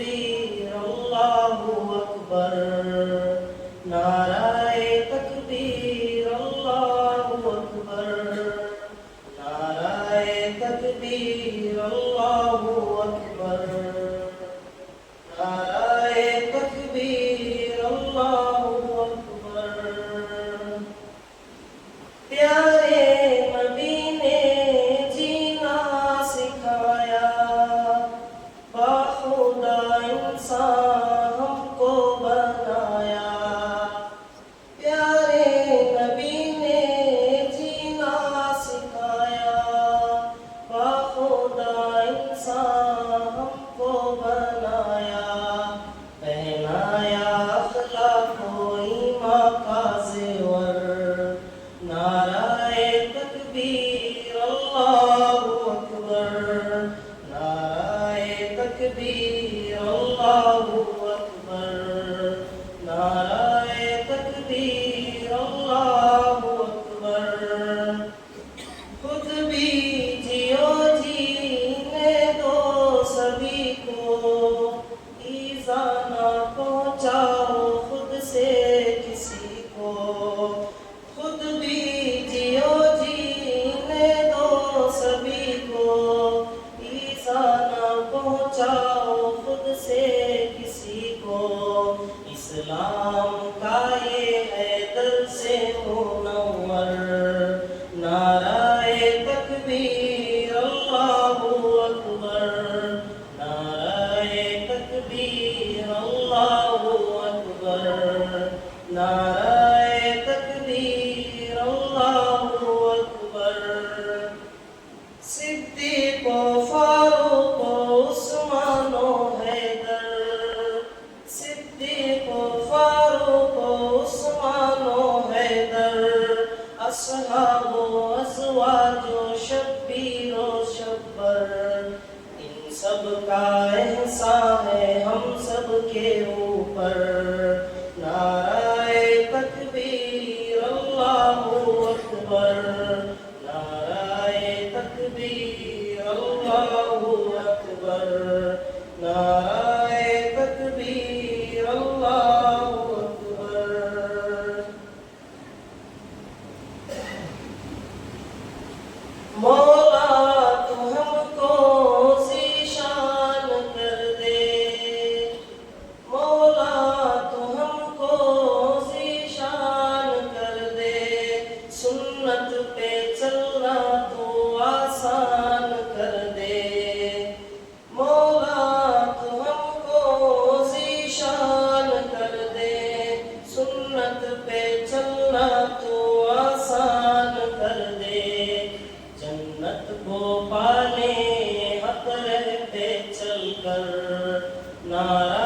تکبیر اللہ اکبر، نعرہ تکبیر اللہ اکبر، نعرہ تکبیر اللہ اکبر، نعرہ تکبیر اللہ اکبر۔ پیارے نبی نے جینا سکھایا، باخدا انسان ہم کو بنایا۔ پیارے نبی نے جینا سکھایا، باخدا انسان ہم کو بنایا۔ پہنایا اخلاق و ایمان کا زیور، نعرہ تکبیر اللہ اکبر، نعرہ تکبیر اللہ اکبر، نعرہ تکبیر اللہ اکبر۔ خود بھی جیو جینے دو سبھی کو، ایذا نہ پہنچاؤ خود سے کسی کو۔ خود بھی جیو جینے دو سبھی کو، ایذا نہ پہنچاؤ خود سے کسی کو۔ اسلام کا یہ ہے دل سے منور، نعرہ تکبیر اللہ اکبر، نعرہ تکبیر اللہ اکبر، نعرہ تکبیر اللہ اکبر۔ صدیق و فاروق و عثمان و حیدر، صدیق و فاروق و عثمان و حیدر، اصحاب و ازواج و شبیر و شبر، ان سب کا احسان ہے ہم سب کے اوپر۔ نعرہ تکبیر اللہ اکبر، نعرہ تکبیر اللہ اکبر، نعرہ تکبیر اللہ اکبر۔ مولا تو ہم کو ذیشان کر دے، مولا تو ہم کو ذیشان کر دے، سنت پہ چلنا تو آسان کر دے۔ مولا تو ہم کو ذیشان کر دے، سنت پہ چلنا تو آسان کر دے۔ جنت کو پانے حق رہتے چل کر، نعرہ